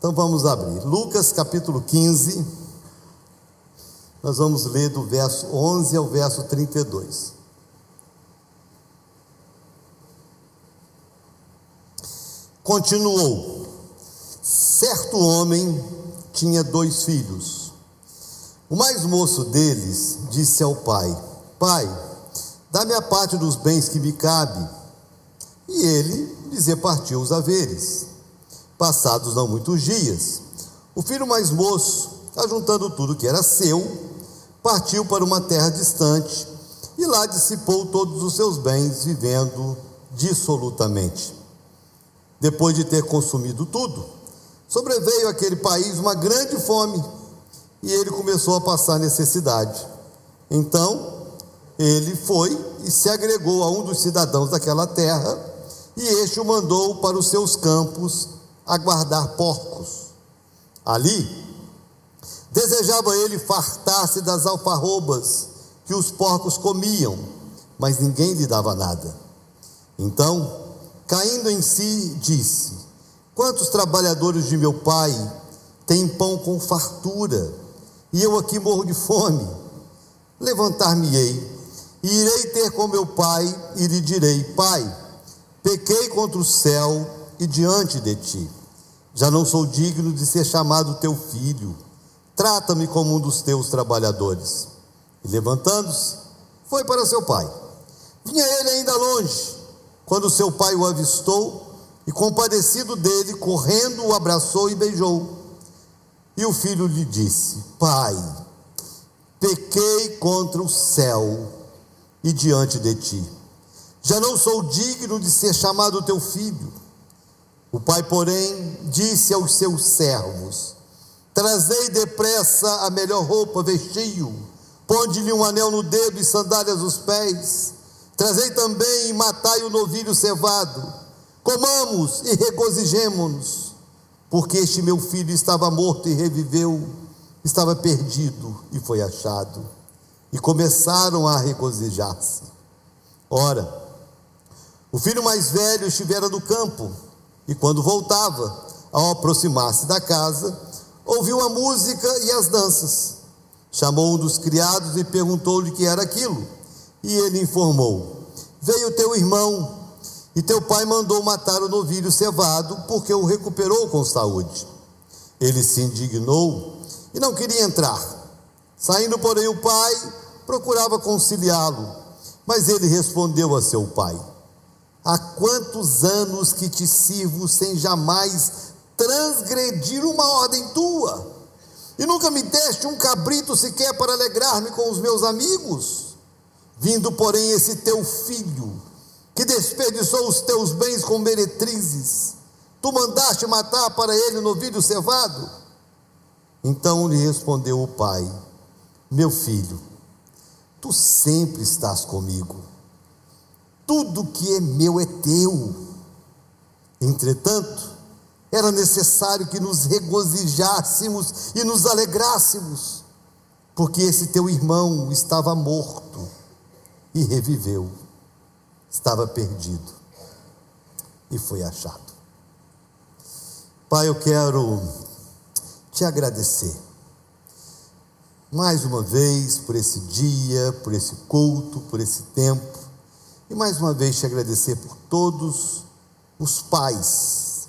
Então vamos abrir. Lucas capítulo 15, nós vamos ler do verso 11 ao verso 32. Continuou: certo homem tinha 2 filhos. O mais moço deles disse ao pai: Pai, dá-me a parte dos bens que me cabe. E ele lhes repartiu os haveres. Passados não muitos dias, o filho mais moço, ajuntando tudo que era seu, partiu para uma terra distante e lá dissipou todos os seus bens, vivendo dissolutamente. Depois de ter consumido tudo, sobreveio àquele país uma grande fome e ele começou a passar necessidade. Então ele foi e se agregou a um dos cidadãos daquela terra, e este o mandou para os seus campos a guardar porcos. Ali desejava ele fartar-se das alfarrobas que os porcos comiam, mas ninguém lhe dava nada. Então, caindo em si, disse: quantos trabalhadores de meu pai têm pão com fartura, e eu aqui morro de fome? Levantar-me-ei e irei ter com meu pai, e lhe direi: Pai, pequei contra o céu e diante de ti. Já não sou digno de ser chamado teu filho. Trata-me como um dos teus trabalhadores. E levantando-se, foi para seu pai. Vinha ele ainda longe, quando seu pai o avistou, e compadecido dele, correndo, o abraçou e beijou. E o filho lhe disse: Pai, pequei contra o céu e diante de ti. Já não sou digno de ser chamado teu filho. O pai, porém, disse aos seus servos: trazei depressa a melhor roupa, vestiu, ponde-lhe um anel no dedo e sandálias nos pés. Trazei também e matai o novilho cevado. Comamos e regozijemo-nos, porque este meu filho estava morto e reviveu, estava perdido e foi achado. E começaram a regozijar-se. Ora, o filho mais velho estivera no campo, e quando voltava, ao aproximar-se da casa, ouviu a música e as danças. Chamou um dos criados e perguntou-lhe o que era aquilo. E ele informou: veio teu irmão, e teu pai mandou matar o novilho cevado, porque o recuperou com saúde. Ele se indignou e não queria entrar. Saindo, porém, o pai procurava conciliá-lo, mas ele respondeu a seu pai: há quantos anos que te sirvo sem jamais transgredir uma ordem tua? E nunca me deste um cabrito sequer para alegrar-me com os meus amigos? Vindo, porém, esse teu filho, que desperdiçou os teus bens com meretrizes, tu mandaste matar para ele o novilho cevado? Então lhe respondeu o pai: meu filho, tu sempre estás comigo, tudo que é meu é teu. Entretanto, era necessário que nos regozijássemos e nos alegrássemos, porque esse teu irmão estava morto e reviveu, estava perdido e foi achado. Pai, eu quero te agradecer mais uma vez por esse dia, por esse culto, por esse tempo. E mais uma vez te agradecer por todos os pais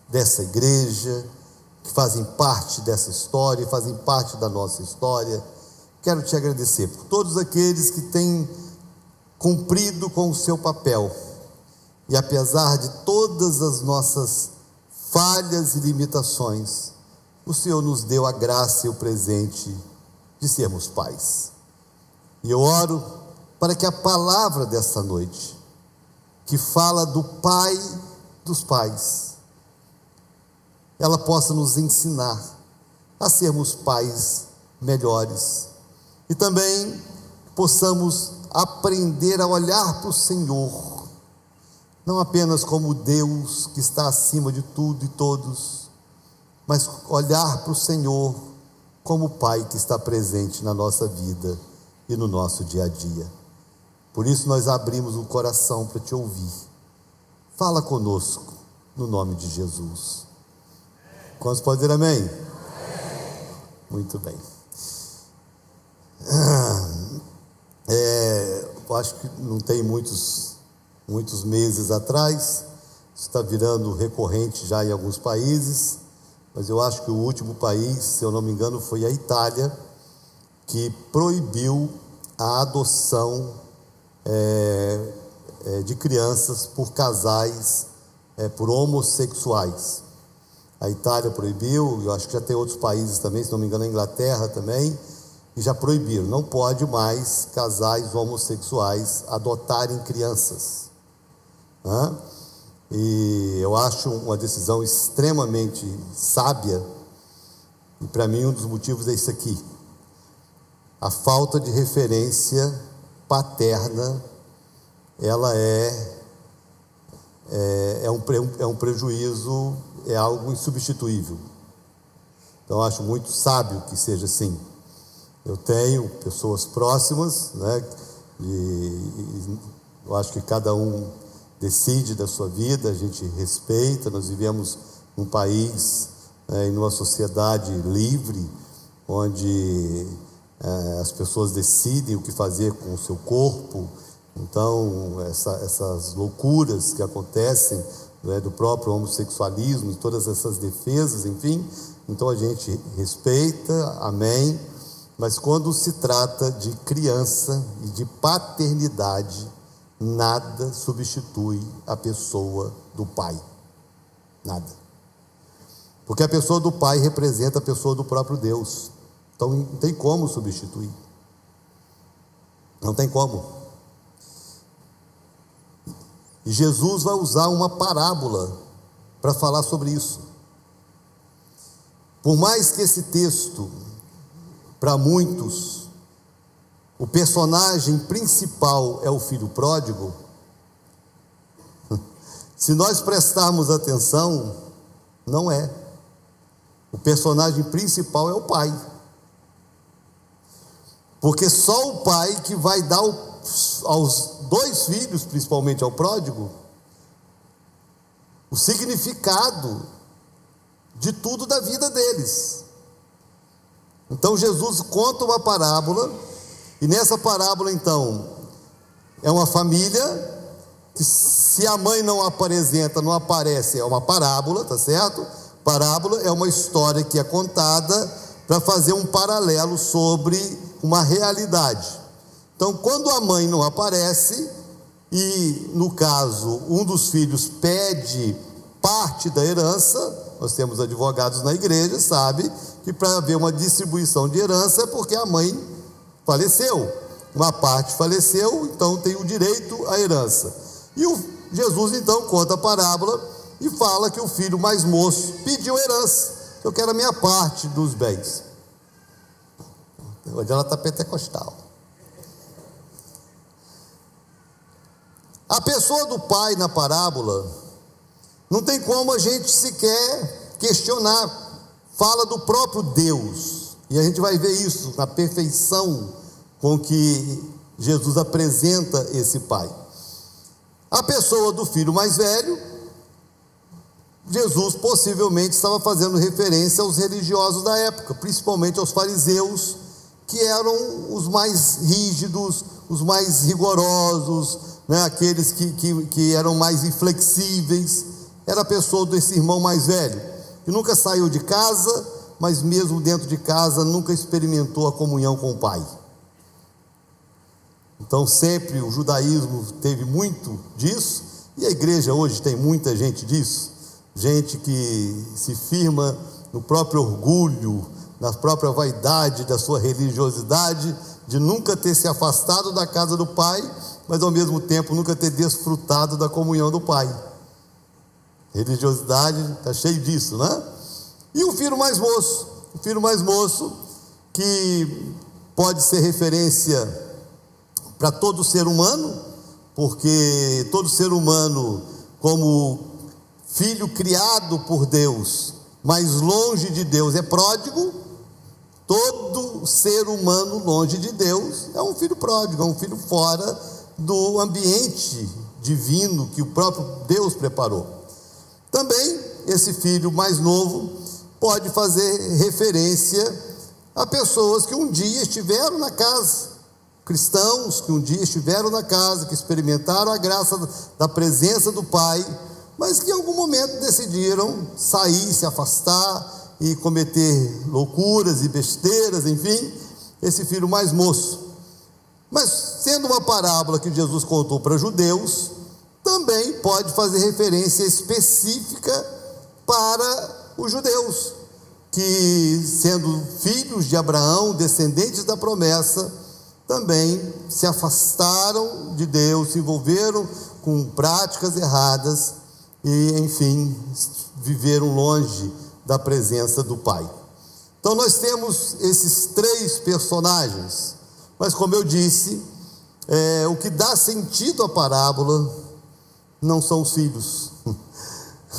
dessa igreja, que fazem parte dessa história, fazem parte da nossa história. Quero te agradecer por todos aqueles que têm cumprido com o seu papel. E apesar de todas as nossas falhas e limitações, o Senhor nos deu a graça e o presente de sermos pais. E eu oro para que a palavra desta noite, que fala do Pai dos pais, ela possa nos ensinar a sermos pais melhores, e também possamos aprender a olhar para o Senhor, não apenas como Deus que está acima de tudo e todos, mas olhar para o Senhor como Pai que está presente na nossa vida e no nosso dia a dia. Por isso nós abrimos o coração para te ouvir. Fala conosco, no nome de Jesus. Quantos podem dizer amém? Amém. Muito bem. Eu acho que não tem muitos meses atrás, está virando recorrente já em alguns países, mas eu acho que o último país, se eu não me engano, foi a Itália, que proibiu a adoção de crianças por casais, por homossexuais. A Itália proibiu, eu acho que já tem outros países também, se não me engano a Inglaterra também, e já proibiram. Não pode mais casais homossexuais adotarem crianças. E eu acho uma decisão extremamente sábia, e para mim um dos motivos é isso aqui: a falta de referência paterna, ela é um prejuízo, é algo insubstituível. Então eu acho muito sábio que seja assim. Eu tenho pessoas próximas, e eu acho que cada um decide da sua vida, a gente respeita. Nós vivemos num país, e numa sociedade livre, onde as pessoas decidem o que fazer com o seu corpo. Então, essas loucuras que acontecem, do próprio homossexualismo, todas essas defesas, enfim, então a gente respeita, amém, mas quando se trata de criança e de paternidade, nada substitui a pessoa do pai, nada, porque a pessoa do pai representa a pessoa do próprio Deus, então não tem como substituir, não tem como. E Jesus vai usar uma parábola para falar sobre isso. Por mais que esse texto, para muitos, o personagem principal é o filho pródigo, se nós prestarmos atenção, não é. O personagem principal é o pai. Porque só o pai que vai dar aos dois filhos, principalmente ao pródigo, o significado de tudo da vida deles. Então Jesus conta uma parábola, e nessa parábola então é uma família que, se a mãe não apresenta, não aparece, é uma parábola, tá certo? Parábola é uma história que é contada para fazer um paralelo sobre uma realidade. Então, quando a mãe não aparece, e no caso um dos filhos pede parte da herança, nós temos advogados na igreja, sabe que para haver uma distribuição de herança é porque a mãe faleceu, uma parte faleceu, então tem o direito à herança. E Jesus então conta a parábola e fala que o filho mais moço pediu herança: eu quero a minha parte dos bens. Hoje ela está pentecostal. A pessoa do pai na parábola, não tem como a gente sequer questionar, fala do próprio Deus, e a gente vai ver isso na perfeição com que Jesus apresenta esse pai. A pessoa do filho mais velho, Jesus possivelmente estava fazendo referência aos religiosos da época, principalmente aos fariseus, que eram os mais rígidos, os mais rigorosos, aqueles que eram mais inflexíveis. Era a pessoa desse irmão mais velho, que nunca saiu de casa, mas mesmo dentro de casa nunca experimentou a comunhão com o pai. Então sempre o judaísmo teve muito disso, e a igreja hoje tem muita gente disso, gente que se firma no próprio orgulho, na própria vaidade da sua religiosidade, de nunca ter se afastado da casa do pai, mas ao mesmo tempo nunca ter desfrutado da comunhão do pai. Religiosidade está cheio disso, né? E o filho mais moço, que pode ser referência para todo ser humano, porque todo ser humano, como filho criado por Deus, mas longe de Deus, é pródigo. Todo ser humano longe de Deus é um filho pródigo, é um filho fora do ambiente divino que o próprio Deus preparou. Também esse filho mais novo pode fazer referência a pessoas que um dia estiveram na casa, cristãos que um dia estiveram na casa, que experimentaram a graça da presença do Pai, mas que em algum momento decidiram sair, se afastar e cometer loucuras e besteiras, enfim, esse filho mais moço. Mas sendo uma parábola que Jesus contou para judeus, também pode fazer referência específica para os judeus, que sendo filhos de Abraão, descendentes da promessa, também se afastaram de Deus, se envolveram com práticas erradas e, enfim, viveram longe da presença do Pai. Então nós temos esses três personagens, mas como eu disse, o que dá sentido à parábola não são os filhos.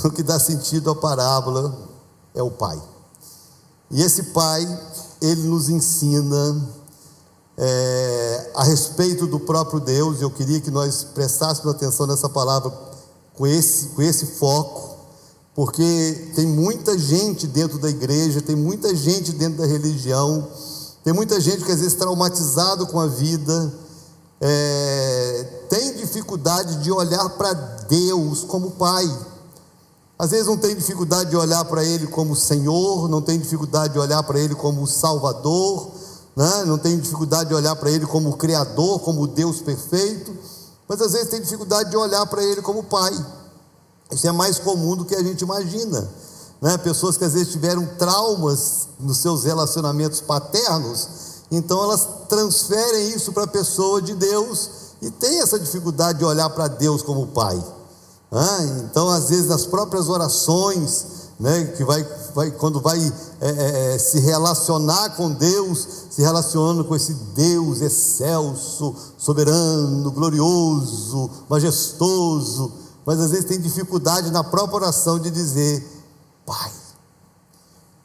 O que dá sentido à parábola é o Pai. E esse Pai, ele nos ensina a respeito do próprio Deus. Eu queria que nós prestássemos atenção nessa palavra com esse foco, porque tem muita gente dentro da igreja, tem muita gente dentro da religião, tem muita gente que às vezes traumatizado com a vida, tem dificuldade de olhar para Deus como Pai. Às vezes não tem dificuldade de olhar para Ele como Senhor, não tem dificuldade de olhar para Ele como Salvador, né? Não tem dificuldade de olhar para Ele como Criador, como Deus perfeito, mas às vezes tem dificuldade de olhar para Ele como Pai. Isso é mais comum do que a gente imagina, né? Pessoas que às vezes tiveram traumas nos seus relacionamentos paternos, então elas transferem isso para a pessoa de Deus e tem essa dificuldade de olhar para Deus como Pai. Então às vezes nas próprias orações, né, que quando vai se relacionar com Deus, se relacionando com esse Deus excelso, soberano, glorioso, majestoso, mas às vezes tem dificuldade na própria oração de dizer Pai.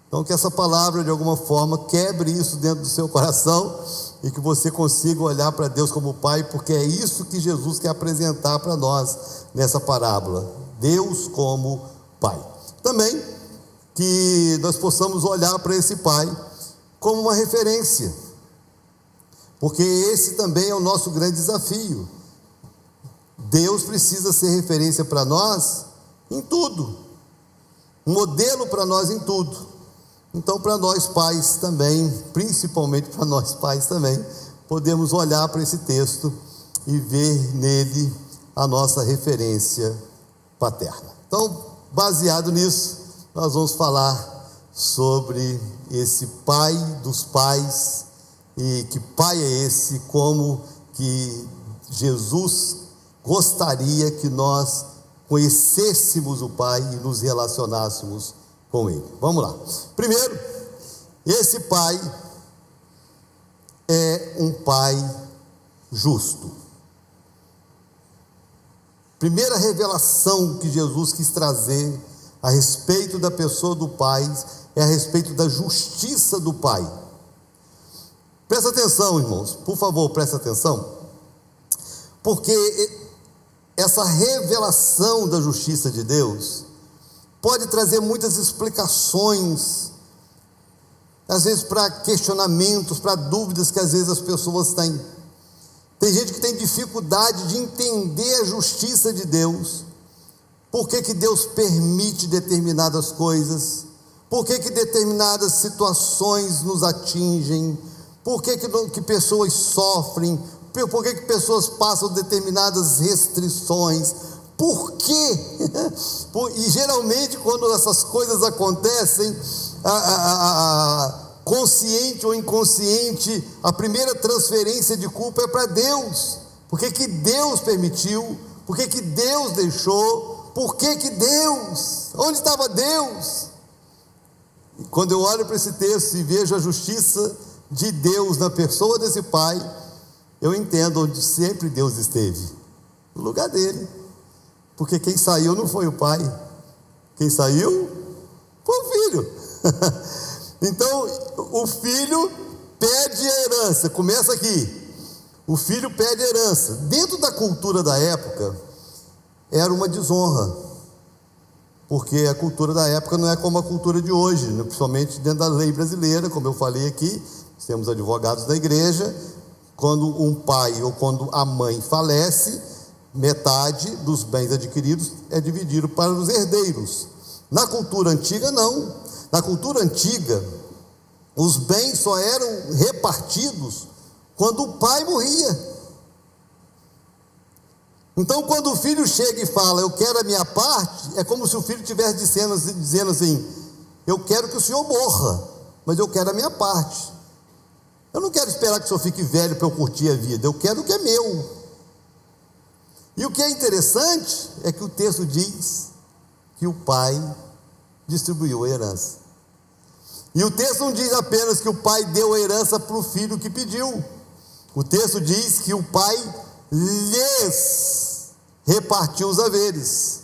Então que essa palavra de alguma forma quebre isso dentro do seu coração e que você consiga olhar para Deus como Pai, porque é isso que Jesus quer apresentar para nós nessa parábola, Deus como Pai. Também que nós possamos olhar para esse Pai como uma referência, porque esse também é o nosso grande desafio. Deus precisa ser referência para nós em tudo, um modelo para nós em tudo. Então para nós pais também, principalmente para nós pais também, podemos olhar para esse texto e ver nele a nossa referência paterna. Então, baseado nisso, nós vamos falar sobre esse Pai dos pais, e que Pai é esse, como que Jesus gostaria que nós conhecêssemos o Pai e nos relacionássemos com Ele. Vamos lá. Primeiro, esse Pai é um Pai justo. Primeira revelação que Jesus quis trazer a respeito da pessoa do Pai é a respeito da justiça do Pai. Presta atenção, irmãos, por favor, presta atenção, porque essa revelação da justiça de Deus pode trazer muitas explicações, às vezes para questionamentos, para dúvidas que às vezes as pessoas têm. Tem gente que tem dificuldade de entender a justiça de Deus. Por que que Deus permite determinadas coisas? Por que que determinadas situações nos atingem? Por que que pessoas sofrem? Por que que pessoas passam determinadas restrições? Por quê? E geralmente quando essas coisas acontecem, consciente ou inconsciente, a primeira transferência de culpa é para Deus. Por que que Deus permitiu? Por que que Deus deixou? Por que que Deus? Onde estava Deus? E quando eu olho para esse texto e vejo a justiça de Deus na pessoa desse Pai, eu entendo onde sempre Deus esteve, no lugar dele. Porque quem saiu não foi o pai, quem saiu foi o filho. Então o filho pede a herança, começa aqui, o filho pede a herança. Dentro da cultura da época, era uma desonra, porque a cultura da época não é como a cultura de hoje, né? Principalmente dentro da lei brasileira, como eu falei aqui, temos advogados da igreja. Quando um pai ou quando a mãe falece, metade dos bens adquiridos é dividido para os herdeiros. Na cultura antiga, não. Na cultura antiga, os bens só eram repartidos quando o pai morria. Então, quando o filho chega e fala, eu quero a minha parte, é como se o filho estivesse dizendo assim, eu quero que o senhor morra, mas eu quero a minha parte. Eu não quero esperar que o senhor fique velho para eu curtir a vida, eu quero o que é meu. E o que é interessante é que o texto diz que o pai distribuiu a herança. E o texto não diz apenas que o pai deu a herança para o filho que pediu. O texto diz que o pai lhes repartiu os haveres.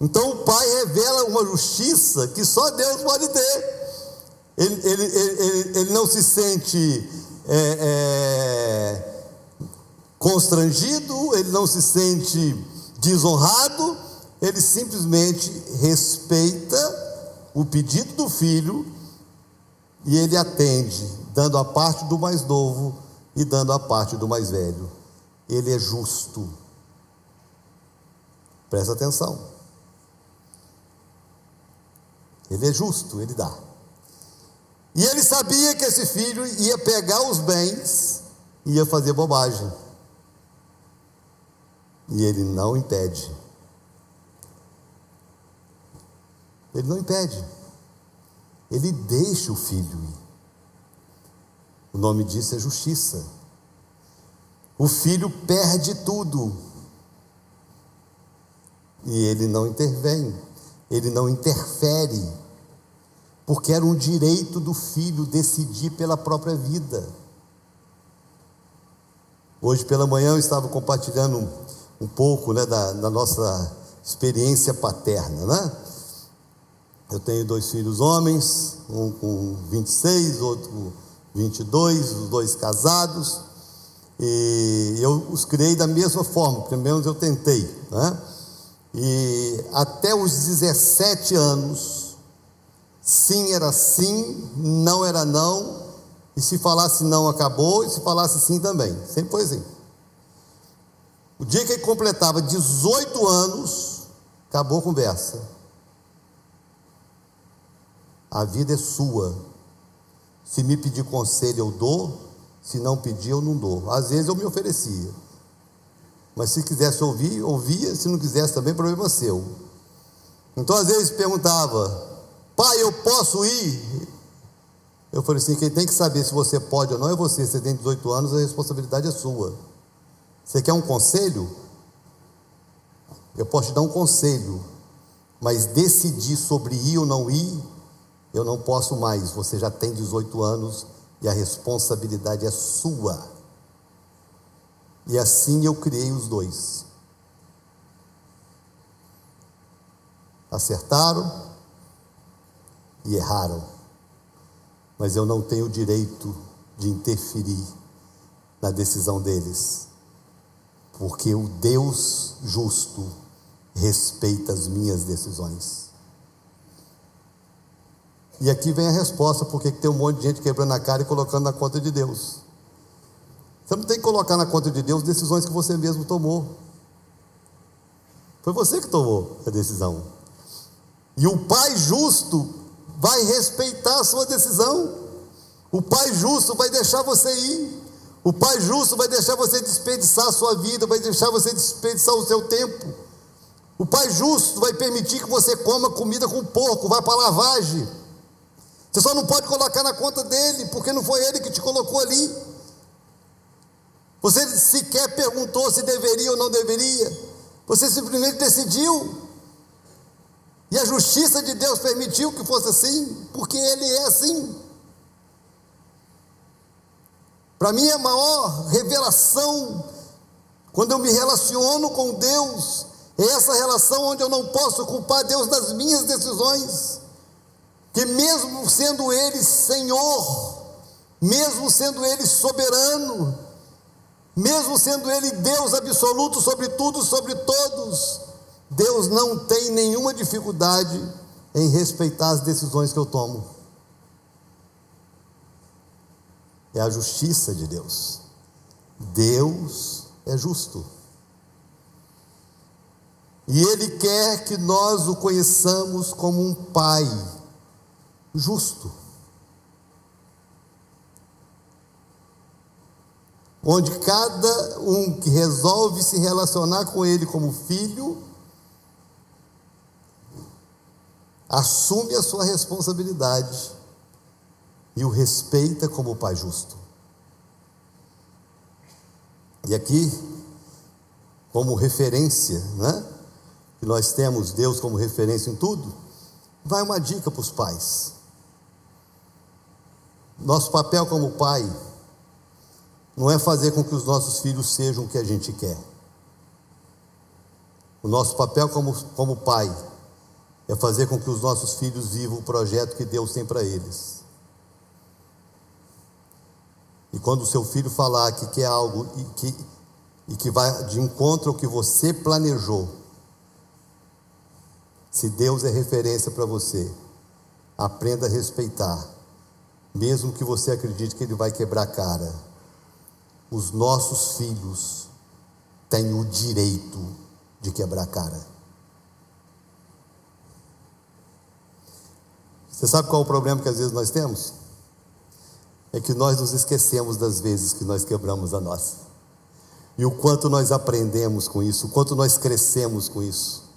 Então o pai revela uma justiça que só Deus pode ter. Ele não se sente constrangido, ele não se sente desonrado, ele simplesmente respeita o pedido do filho e ele atende, dando a parte do mais novo e dando a parte do mais velho. Ele é justo. Presta atenção. Ele é justo, ele dá. E ele sabia que esse filho ia pegar os bens e ia fazer bobagem. E ele não impede. Ele não impede. Ele deixa o filho ir. O nome disso é justiça. O filho perde tudo. E ele não intervém. Ele não interfere. Porque era um direito do filho decidir pela própria vida. Hoje pela manhã eu estava compartilhando um pouco, né, da nossa experiência paterna, né? Eu tenho 2 filhos homens, um com 26, outro com 22, os 2 casados, e eu os criei da mesma forma, pelo menos eu tentei, né? E até os 17 anos, sim era sim, não era não, e se falasse não acabou, e se falasse sim também, sempre foi assim. O dia que ele completava 18 anos, acabou a conversa. A vida é sua. Se me pedir conselho eu dou, se não pedir eu não dou. Às vezes eu me oferecia, mas se quisesse ouvir, ouvia, se não quisesse também, problema seu. Então às vezes perguntava, pai, eu posso ir? Eu falei assim, quem tem que saber se você pode ou não é você. Você tem 18 anos, a responsabilidade é sua. Você quer um conselho? Eu posso te dar um conselho, mas decidir sobre ir ou não ir, eu não posso mais. Você já tem 18 anos e a responsabilidade é sua. E assim eu criei os 2. Acertaram e erraram, mas eu não tenho o direito de interferir na decisão deles, porque o Deus justo respeita as minhas decisões. E aqui vem a resposta, porque tem um monte de gente quebrando a cara e colocando na conta de Deus. Você não tem que colocar na conta de Deus decisões que você mesmo tomou. Foi você que tomou a decisão. E o Pai justo vai respeitar a sua decisão. O Pai justo vai deixar você ir. O Pai justo vai deixar você desperdiçar a sua vida, vai deixar você desperdiçar o seu tempo. O Pai justo vai permitir que você coma comida com porco, vá para a lavagem. Você só não pode colocar na conta dele, porque não foi ele que te colocou ali. Você sequer perguntou se deveria ou não deveria. Você simplesmente decidiu. E a justiça de Deus permitiu que fosse assim, porque Ele é assim. Para mim, a maior revelação, quando eu me relaciono com Deus, é essa relação onde eu não posso culpar Deus das minhas decisões. Que mesmo sendo Ele Senhor, mesmo sendo Ele soberano, mesmo sendo Ele Deus absoluto sobre tudo, sobre todos, Deus não tem nenhuma dificuldade em respeitar as decisões que eu tomo. É a justiça de Deus. Deus é justo. E Ele quer que nós o conheçamos como um Pai justo. Onde cada um que resolve se relacionar com Ele como filho, assume a sua responsabilidade e o respeita como Pai justo. E aqui, como referência, né, que nós temos Deus como referência em tudo, vai uma dica para os pais. Nosso papel como pai não é fazer com que os nossos filhos sejam o que a gente quer. O nosso papel como pai é fazer com que os nossos filhos vivam o projeto que Deus tem para eles. E quando o seu filho falar que quer algo e que vai de encontro ao que você planejou, se Deus é referência para você, aprenda a respeitar, mesmo que você acredite que Ele vai quebrar a cara. Os nossos filhos têm o direito de quebrar a cara. Você sabe qual é o problema que às vezes nós temos? É que nós nos esquecemos das vezes que nós quebramos a nossa. E o quanto nós aprendemos com isso, o quanto nós crescemos com isso.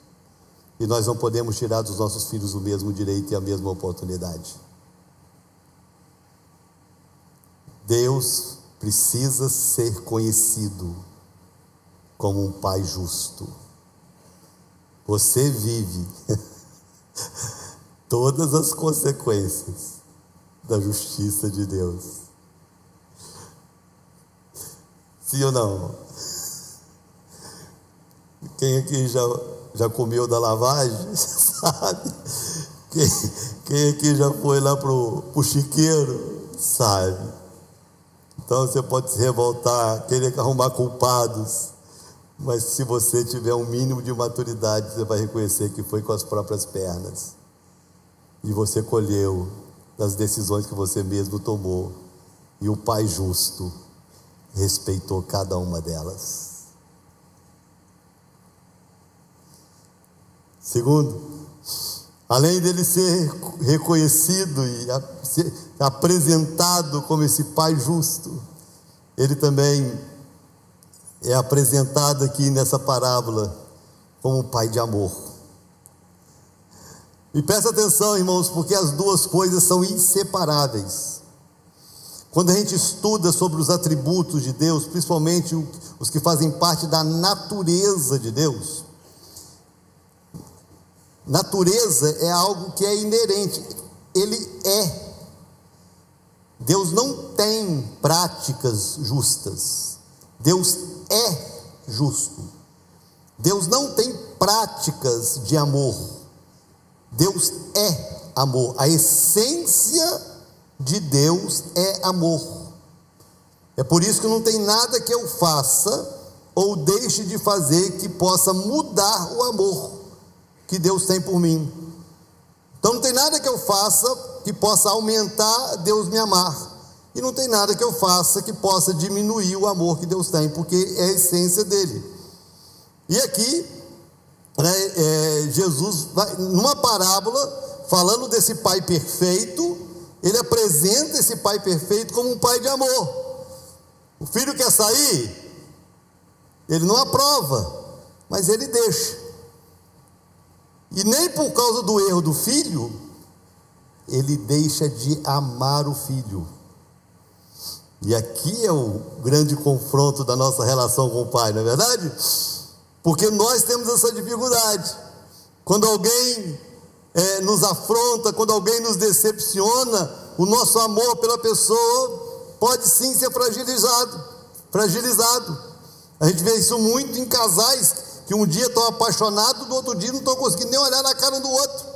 E nós não podemos tirar dos nossos filhos o mesmo direito e a mesma oportunidade. Deus precisa ser conhecido como um Pai justo. Você vive todas as consequências da justiça de Deus. Sim ou não? Quem aqui já comeu da lavagem, sabe? Quem aqui já foi lá pro chiqueiro, sabe? Então você pode se revoltar, querer arrumar culpados, mas se você tiver um mínimo de maturidade, você vai reconhecer que foi com as próprias pernas. E você colheu das decisões que você mesmo tomou. E o Pai justo respeitou cada uma delas. Segundo, além dele ser reconhecido e ser apresentado como esse Pai justo, ele também é apresentado aqui nessa parábola como um Pai de amor. E presta atenção, irmãos, porque as duas coisas são inseparáveis. Quando a gente estuda sobre os atributos de Deus, principalmente os que fazem parte da natureza de Deus, natureza é algo que é inerente, Ele é. Deus não tem práticas justas, Deus é justo. Deus não tem práticas de amor, Deus é amor. A essência de Deus é amor. É por isso que não tem nada que eu faça ou deixe de fazer que possa mudar o amor que Deus tem por mim. Então não tem nada que eu faça que possa aumentar Deus me amar, e não tem nada que eu faça que possa diminuir o amor que Deus tem, porque é a essência dele. E aqui, Jesus vai, numa parábola, falando desse Pai perfeito, ele apresenta esse Pai perfeito como um Pai de amor. O filho quer sair, ele não aprova, mas ele deixa. E nem por causa do erro do filho, ele deixa de amar o filho. E aqui é o grande confronto da nossa relação com o pai, não é verdade? Porque nós temos essa dificuldade. Quando alguém nos afronta, quando alguém nos decepciona, o nosso amor pela pessoa pode sim ser fragilizado. A gente vê isso muito em casais que um dia estão apaixonados, no outro dia não estão conseguindo nem olhar na cara um do outro.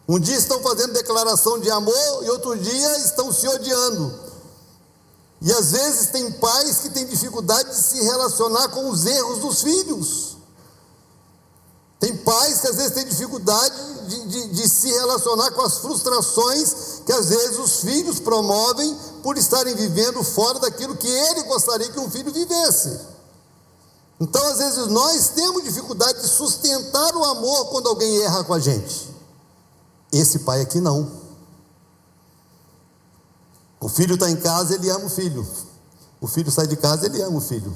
Um dia estão fazendo declaração de amor e outro dia estão se odiando. E às vezes tem pais que têm dificuldade de se relacionar com os erros dos filhos. Tem pais que às vezes têm dificuldade de se relacionar com as frustrações que às vezes os filhos promovem por estarem vivendo fora daquilo que ele gostaria que um filho vivesse. Então às vezes nós temos dificuldade de sustentar o amor quando alguém erra com a gente. Esse pai aqui não. O filho está em casa, ele ama o filho. O filho sai de casa, ele ama o filho.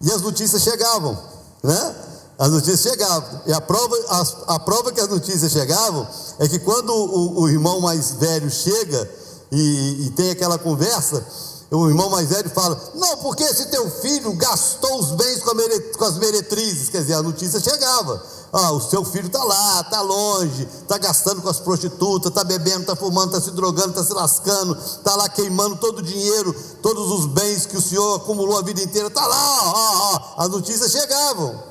E as notícias chegavam, né? As notícias chegavam. E a prova que as notícias chegavam é que quando o irmão mais velho chega e tem aquela conversa, o irmão mais velho fala: não, porque esse teu filho gastou os bens com as meretrizes. Quer dizer, a notícia chegava: o seu filho está lá, está longe, está gastando com as prostitutas, está bebendo, está fumando, está se drogando, está se lascando, está lá queimando todo o dinheiro, todos os bens que o senhor acumulou a vida inteira, está lá, as notícias chegavam.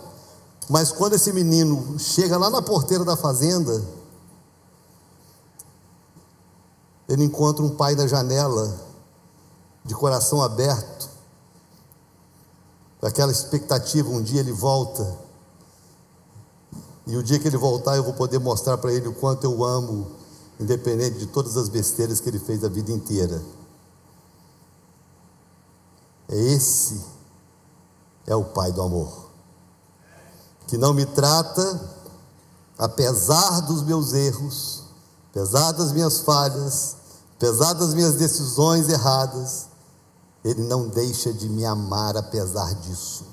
Mas quando esse menino chega lá na porteira da fazenda, ele encontra um pai na janela, de coração aberto, com aquela expectativa: um dia ele volta, e o dia que ele voltar eu vou poder mostrar para ele o quanto eu amo, independente de todas as besteiras que ele fez a vida inteira. Esse é o pai do amor, que não me trata, apesar dos meus erros, apesar das minhas falhas, apesar das minhas decisões erradas, ele não deixa de me amar apesar disso.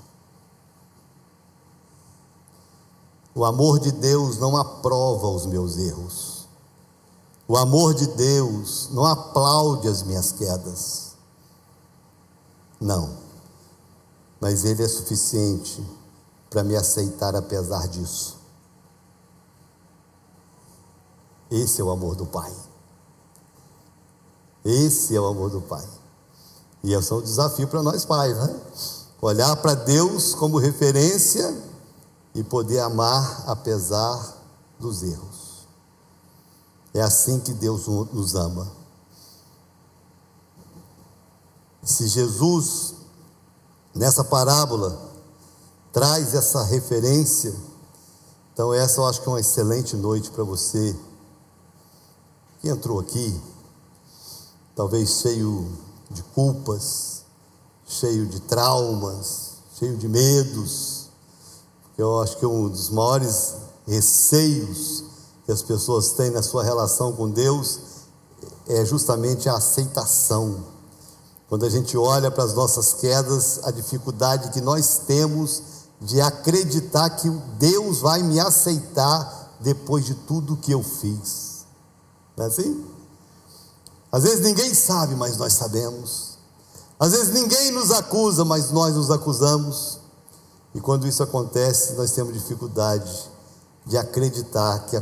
O amor de Deus não aprova os meus erros. O amor de Deus não aplaude as minhas quedas. Não. Mas Ele é suficiente para me aceitar apesar disso. Esse é o amor do Pai. Esse é o amor do Pai. E esse é um desafio para nós pais, né? Olhar para Deus como referência e poder amar apesar dos erros. É assim que Deus nos ama. Se Jesus, nessa parábola, traz essa referência, então essa eu acho que é uma excelente noite para você que entrou aqui, talvez cheio de culpas, cheio de traumas, cheio de medos. Eu acho que um dos maiores receios que as pessoas têm na sua relação com Deus é justamente a aceitação. Quando a gente olha para as nossas quedas, a dificuldade que nós temos de acreditar que Deus vai me aceitar depois de tudo que eu fiz. Não é assim? Às vezes ninguém sabe, mas nós sabemos. Às vezes ninguém nos acusa, mas nós nos acusamos. E quando isso acontece, nós temos dificuldade de acreditar que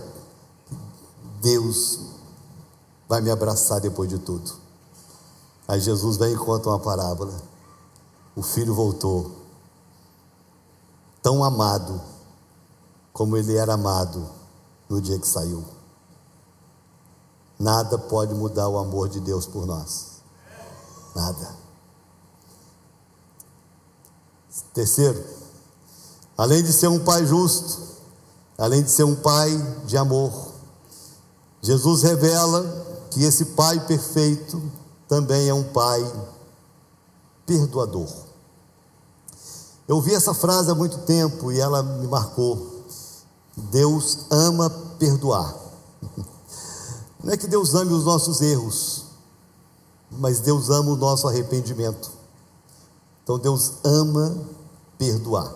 Deus vai me abraçar depois de tudo. Aí Jesus vem e conta uma parábola. O filho voltou, tão amado como ele era amado no dia que saiu. Nada pode mudar o amor de Deus por nós. Nada. Terceiro, além de ser um pai justo, além de ser um pai de amor, Jesus revela que esse pai perfeito também é um pai perdoador. Eu ouvi essa frase há muito tempo e ela me marcou. Deus ama perdoar. Não é que Deus ame os nossos erros, mas Deus ama o nosso arrependimento. Então Deus ama perdoar.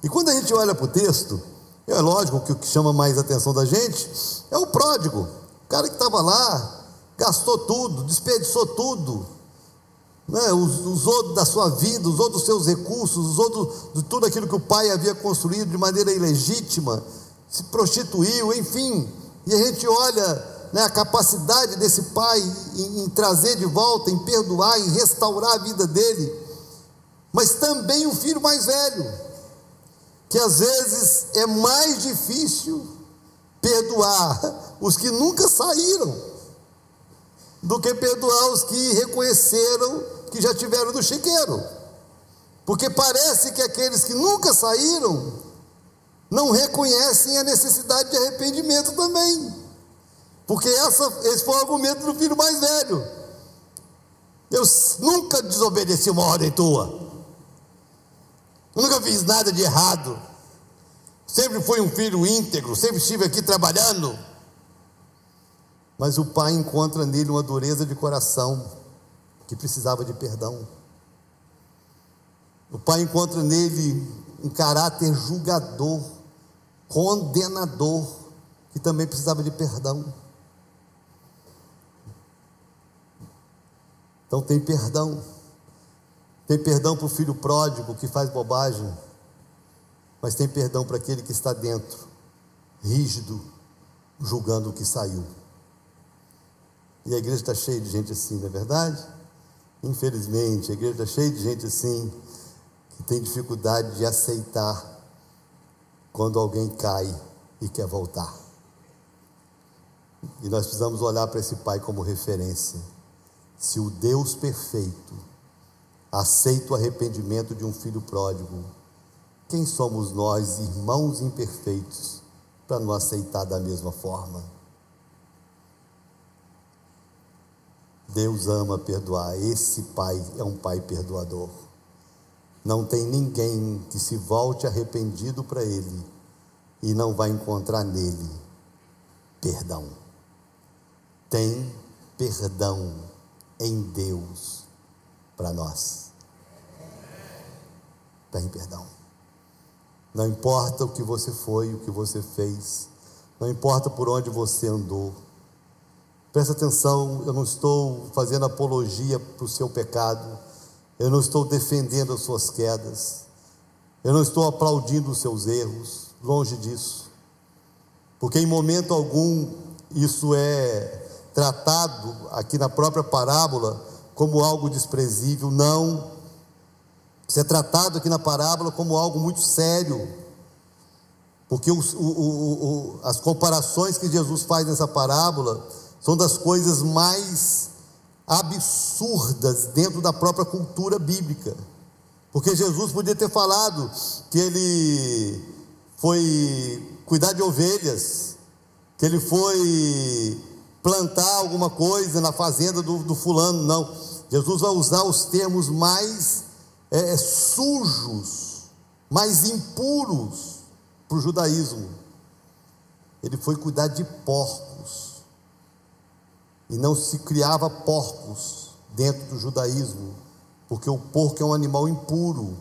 E quando a gente olha para o texto, é lógico que o que chama mais a atenção da gente é o pródigo, o cara que estava lá, gastou tudo, desperdiçou tudo, né? Usou da sua vida, usou dos seus recursos, usou de tudo aquilo que o pai havia construído de maneira ilegítima, se prostituiu, enfim. E a gente olha, né, a capacidade desse pai em trazer de volta, em perdoar, em restaurar a vida dele. Mas também o filho mais velho, que às vezes é mais difícil perdoar os que nunca saíram do que perdoar os que reconheceram que já tiveram do chiqueiro. Porque parece que aqueles que nunca saíram não reconhecem a necessidade de arrependimento também, porque esse foi o argumento do filho mais velho. Eu nunca desobedeci uma ordem tua, eu nunca fiz nada de errado, sempre fui um filho íntegro, sempre estive aqui trabalhando. Mas o pai encontra nele uma dureza de coração que precisava de perdão. O pai encontra nele um caráter julgador, condenador, que também precisava de perdão. Então tem perdão para o filho pródigo que faz bobagem, mas tem perdão para aquele que está dentro, rígido, julgando o que saiu. E a igreja está cheia de gente assim, não é verdade? Infelizmente, a igreja está cheia de gente assim, que tem dificuldade de aceitar quando alguém cai e quer voltar. E nós precisamos olhar para esse pai como referência. Se o Deus perfeito aceita o arrependimento de um filho pródigo, quem somos nós, irmãos imperfeitos, para não aceitar da mesma forma? Deus ama perdoar. Esse pai é um pai perdoador. Não tem ninguém que se volte arrependido para ele e não vai encontrar nele perdão. Tem perdão em Deus para nós. Tem perdão. Não importa o que você foi, o que você fez, não importa por onde você andou. Presta atenção, eu não estou fazendo apologia para o seu pecado, eu não estou defendendo as suas quedas, eu não estou aplaudindo os seus erros, longe disso, porque em momento algum isso é tratado aqui na própria parábola como algo desprezível. Não, isso é tratado aqui na parábola como algo muito sério, porque as comparações que Jesus faz nessa parábola são das coisas mais absurdas dentro da própria cultura bíblica, porque Jesus podia ter falado que ele foi cuidar de ovelhas, que ele foi plantar alguma coisa na fazenda do fulano. Não, Jesus vai usar os termos mais sujos, mais impuros para o judaísmo. Ele foi cuidar de porcos, e não se criava porcos dentro do judaísmo, porque o porco é um animal impuro.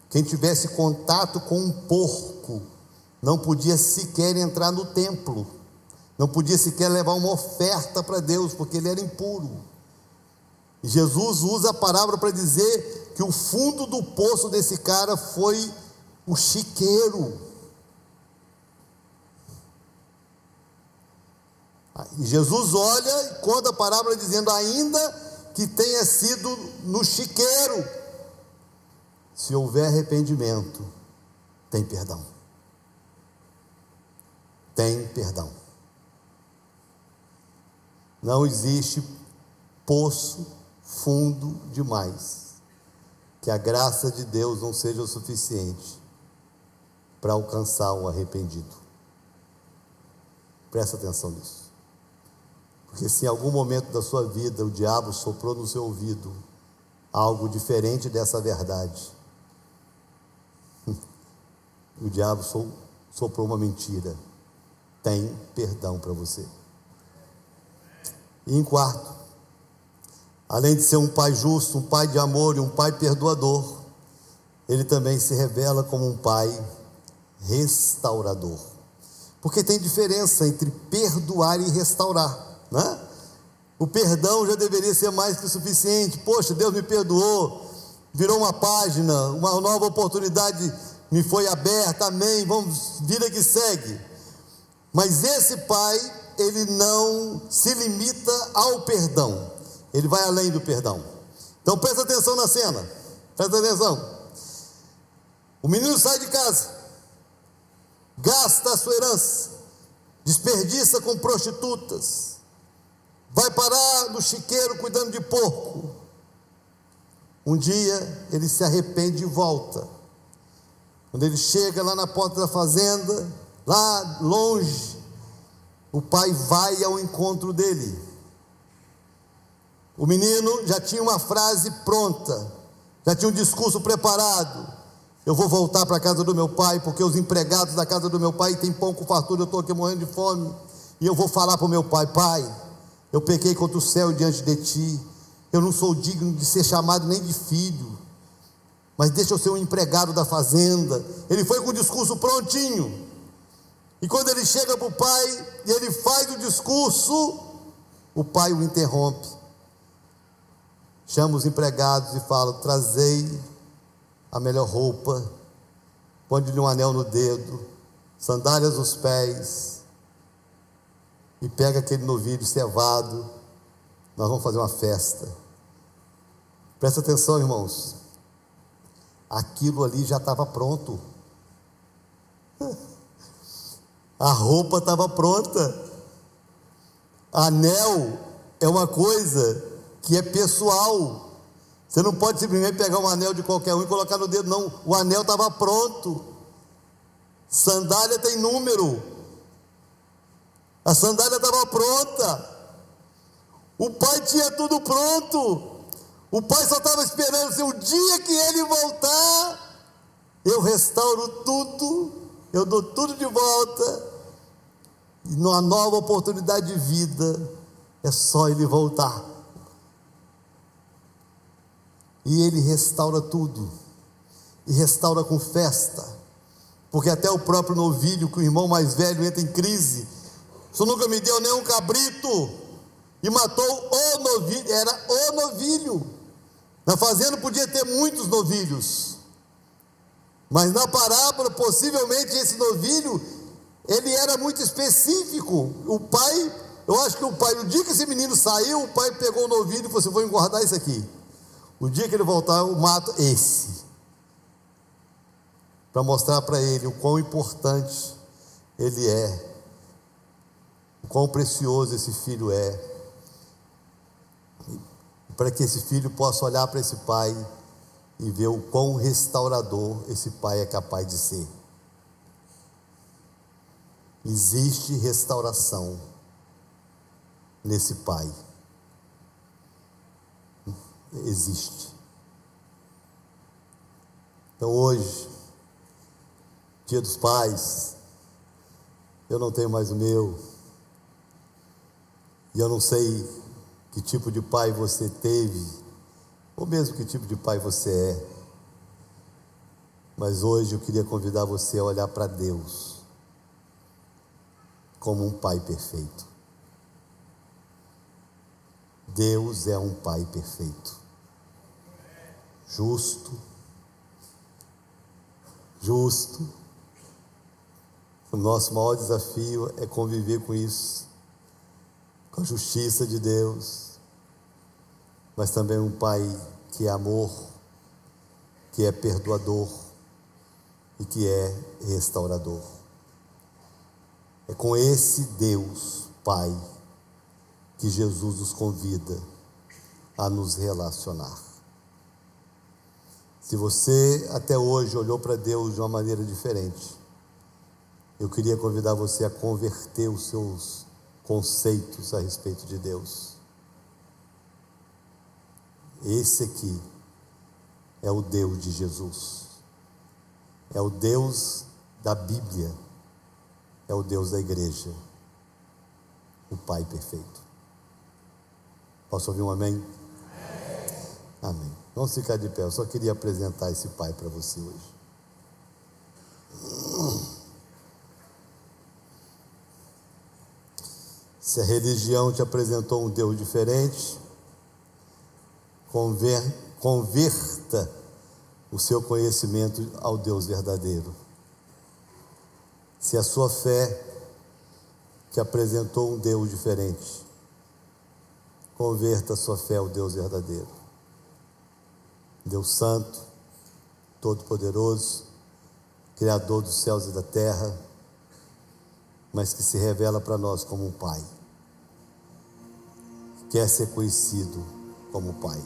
Quem tivesse contato com um porco não podia sequer entrar no templo, não podia sequer levar uma oferta para Deus, porque ele era impuro. E Jesus usa a palavra para dizer que o fundo do poço desse cara foi o chiqueiro. E Jesus olha e conta a parábola dizendo: ainda que tenha sido no chiqueiro, se houver arrependimento, tem perdão. Tem perdão. Não existe poço fundo demais que a graça de Deus não seja o suficiente para alcançar um arrependido. Presta atenção nisso. Porque se em algum momento da sua vida o diabo soprou no seu ouvido algo diferente dessa verdade, o diabo soprou uma mentira. Tem perdão para você. E em quarto, além de ser um pai justo, um pai de amor e um pai perdoador, ele também se revela como um pai restaurador. Porque tem diferença entre perdoar e restaurar, né? O perdão já deveria ser mais que o suficiente. Poxa, Deus me perdoou, virou uma página, uma nova oportunidade me foi aberta, amém, vamos, vida que segue. Mas esse pai, ele não se limita ao perdão, ele vai além do perdão. Então presta atenção na cena, presta atenção. O menino sai de casa, gasta a sua herança, desperdiça com prostitutas, vai parar no chiqueiro cuidando de porco. Um dia ele se arrepende e volta, Quando ele chega lá na porta da fazenda, lá longe, o pai vai ao encontro dele. O menino já tinha uma frase pronta, já tinha um discurso preparado: eu vou voltar para a casa do meu pai, porque os empregados da casa do meu pai têm pão com fartura, eu estou aqui morrendo de fome, e eu vou falar para o meu pai: pai, eu pequei contra o céu diante de ti, eu não sou digno de ser chamado nem de filho, mas deixa eu ser um empregado da fazenda. Ele foi com o discurso prontinho, e quando ele chega para o pai, e ele faz o discurso, o pai o interrompe, chama os empregados e fala: trazei a melhor roupa, põe-lhe um anel no dedo, sandálias nos pés, e pega aquele novilho cevado, nós vamos fazer uma festa. Presta atenção, irmãos, aquilo ali já estava pronto, a roupa estava pronta. Anel é uma coisa que é pessoal. Você não pode simplesmente pegar um anel de qualquer um e colocar no dedo, não. O anel estava pronto. Sandália tem número. A sandália estava pronta. O pai tinha tudo pronto. O pai só estava esperando se o dia que ele voltar, eu restauro tudo, eu dou tudo de volta, e numa nova oportunidade de vida, é só ele voltar. E ele restaura tudo, e restaura com festa, porque até o próprio novilho, que o irmão mais velho entra em crise: o senhor nunca me deu nem um cabrito, e matou o novilho. Era o novilho. Na fazenda podia ter muitos novilhos, mas na parábola, possivelmente esse novilho, ele era muito específico. O pai, eu acho que o pai, no dia que esse menino saiu, o pai pegou o novilho e falou assim: vou engordar isso aqui, o dia que ele voltar eu mato esse, para mostrar para ele o quão importante ele é, o quão precioso esse filho é, para que esse filho possa olhar para esse pai e ver o quão restaurador esse pai é capaz de ser. Existe restauração nesse pai. Existe. Então hoje, Dia dos Pais, eu não tenho mais o meu, e eu não sei que tipo de pai você teve, ou mesmo que tipo de pai você é, mas hoje eu queria convidar você a olhar para Deus como um pai perfeito. Deus é um pai perfeito, justo. O nosso maior desafio é conviver com isso, com a justiça de Deus, mas também um pai que é amor, que é perdoador e que é restaurador. É com esse Deus Pai que Jesus nos convida a nos relacionar. Se você até hoje olhou para Deus de uma maneira diferente, eu queria convidar você a converter os seus conceitos a respeito de Deus. Esse aqui é o Deus de Jesus, é o Deus da Bíblia, é o Deus da igreja, o Pai perfeito. Posso ouvir um amém? Amém. Vamos ficar de pé. Eu só queria apresentar esse Pai para você hoje. Se a religião te apresentou um Deus diferente, converta o seu conhecimento ao Deus verdadeiro. Se a sua fé te apresentou um Deus diferente, converta a sua fé ao Deus verdadeiro. Deus Santo, Todo-Poderoso, Criador dos céus e da terra, mas que se revela para nós como um Pai, quer ser conhecido como Pai.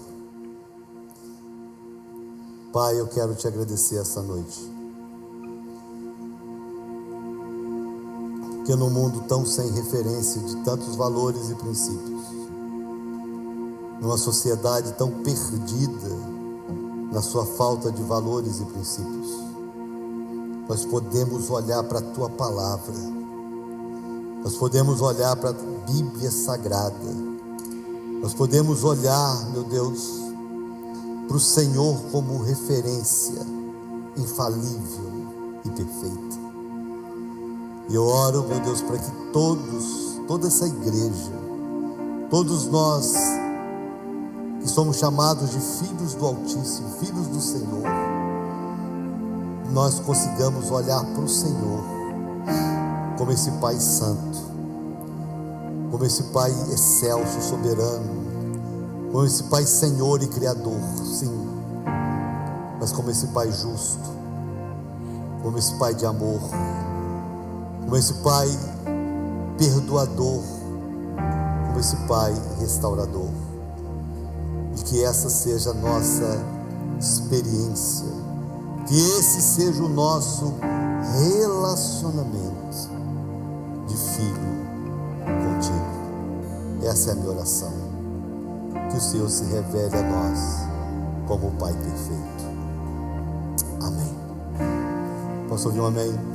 Pai, eu quero te agradecer essa noite, que num mundo tão sem referência de tantos valores e princípios, numa sociedade tão perdida na sua falta de valores e princípios, nós podemos olhar para a Tua Palavra, nós podemos olhar para a Bíblia Sagrada, nós podemos olhar, meu Deus, para o Senhor como referência infalível e perfeita. E eu oro, meu Deus, para que toda essa igreja, todos nós que somos chamados de filhos do Altíssimo, filhos do Senhor, nós consigamos olhar para o Senhor como esse Pai Santo, como esse Pai excelso, soberano, como esse Pai Senhor e Criador, sim, mas como esse Pai justo, como esse Pai de amor, como esse Pai perdoador, como esse Pai restaurador. E que essa seja a nossa experiência, que esse seja o nosso relacionamento de filho contigo. Essa é a minha oração, que o Senhor se revele a nós como o Pai perfeito. Amém. Posso ouvir um amém?